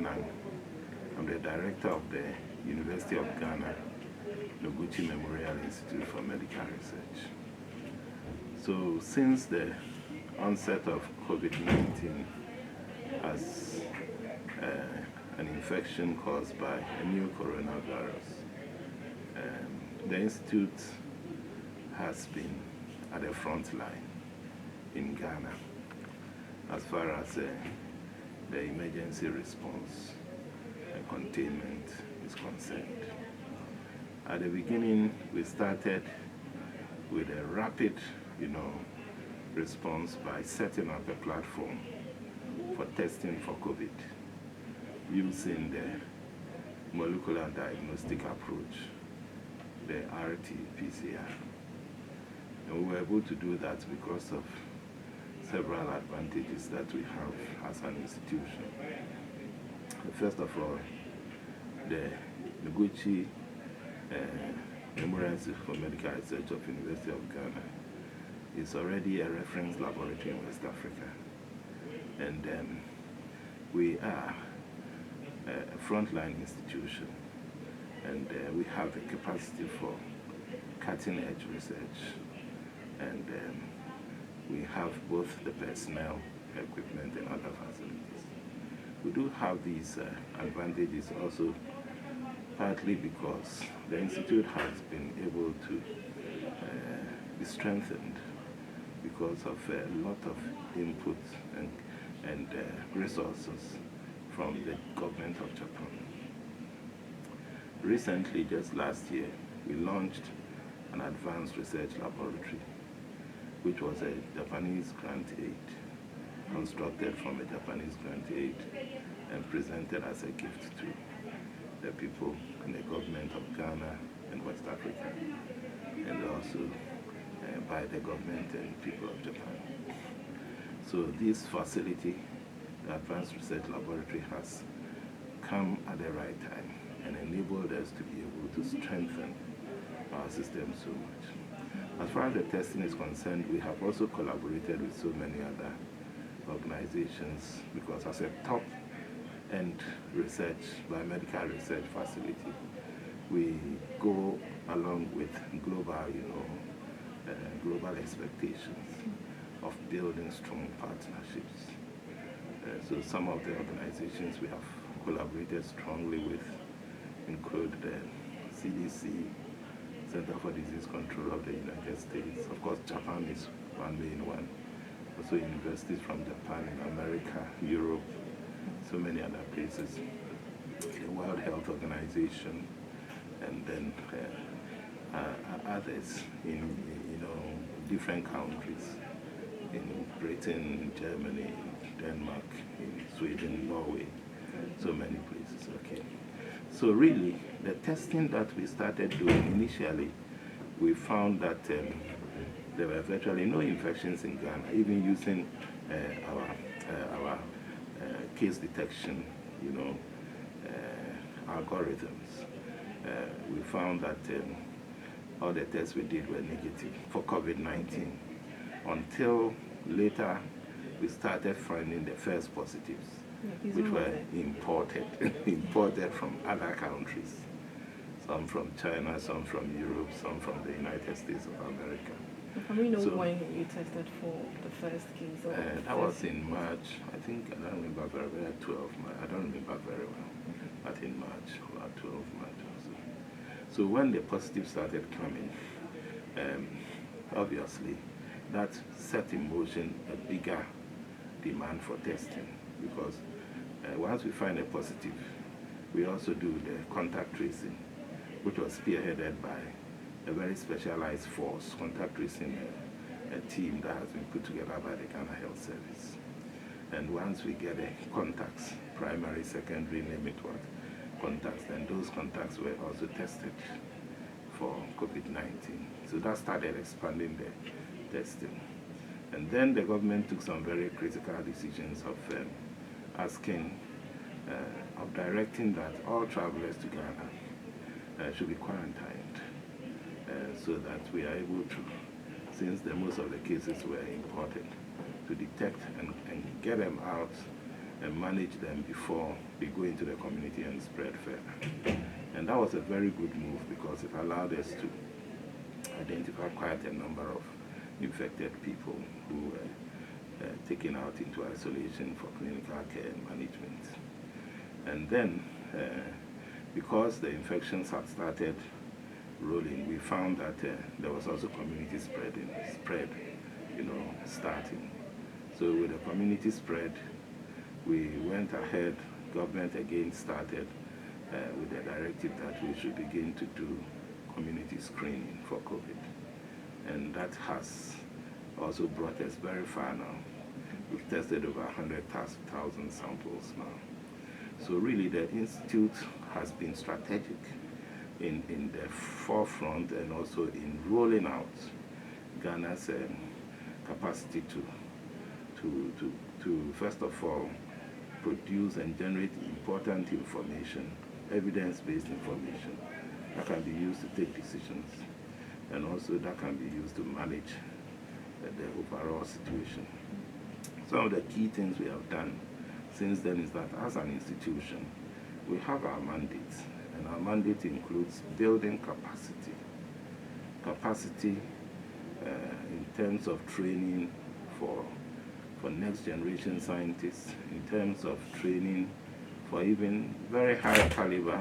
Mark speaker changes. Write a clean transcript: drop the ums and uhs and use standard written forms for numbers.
Speaker 1: Anang. I'm the director of the University of Ghana, Noguchi Memorial Institute for Medical Research. So since the onset of COVID-19 as an infection caused by a new coronavirus, the Institute has been at the front line in Ghana as far as the emergency response and containment is concerned. At the beginning, we started with a rapid, response by setting up a platform for testing for COVID using the molecular diagnostic approach, the RT-PCR. And we were able to do that because of several advantages that we have as an institution. First of all, the Noguchi Memorial Institute for Medical Research of University of Ghana is already a reference laboratory in West Africa. And we are a frontline institution, and we have the capacity for cutting-edge research. And we have both the personnel, equipment, and other facilities. We do have these advantages also partly because the Institute has been able to be strengthened because of a lot of input and resources from the government of Japan. Recently, just last year, we launched an advanced research laboratory, which was a Japanese grant aid, constructed from a Japanese grant aid and presented as a gift to the people in the government of Ghana and West Africa, and also by the government and people of Japan. So this facility, the Advanced Research Laboratory, has come at the right time and enabled us to be able to strengthen our system so much. As far as the testing is concerned, we have also collaborated with so many other organizations because as a top-end research, biomedical research facility, we go along with global, global expectations of building strong partnerships. So some of the organizations we have collaborated strongly with include the CDC, Center for Disease Control of the United States. Of course, Japan is one main one. Also universities from Japan, America, Europe, so many other places. The World Health Organization, and then others in different countries, in Britain, Germany, Denmark, in Sweden, Norway, so many places. Okay. So really, the testing that we started doing initially, we found that there were virtually no infections in Ghana, even using our case detection, algorithms. We found that all the tests we did were negative for COVID-19 until later we started finding the first positives, which were imported from other countries, some from China, some from Europe, some from the United States of America.
Speaker 2: Can we know when you tested for the first case?
Speaker 1: That was in March. I think, I don't remember very well, 12 March. I don't remember very well, but in March, about 12 March or so. So when the positives started coming, obviously, that set in motion a bigger demand for testing, because once we find a positive, we also do the contact tracing, which was spearheaded by a very specialized force, contact tracing a team that has been put together by the Ghana Health Service. And once we get the contacts, primary, secondary, name it what, contacts, then those contacts were also tested for COVID-19. So that started expanding the testing. And then the government took some very critical decisions of directing that all travelers to Ghana should be quarantined so that we are able to, since most of the cases were imported, to detect and get them out and manage them before they go into the community and spread further. And that was a very good move because it allowed us to identify quite a number of infected people who were taken out into isolation for clinical care and management. And then, because the infections had started rolling, we found that there was also community spread, starting. So with the community spread, we went ahead, government again started with the directive that we should begin to do community screening for COVID. And that has also brought us very far now. We've tested over 100,000 samples now. So really the Institute has been strategic in the forefront and also in rolling out Ghana's capacity to first of all produce and generate important information, evidence-based information that can be used to take decisions, and also that can be used to manage the overall situation. Some of the key things we have done since then is that as an institution, we have our mandate, and our mandate includes building capacity. Capacity in terms of training for next generation scientists, in terms of training for even very high caliber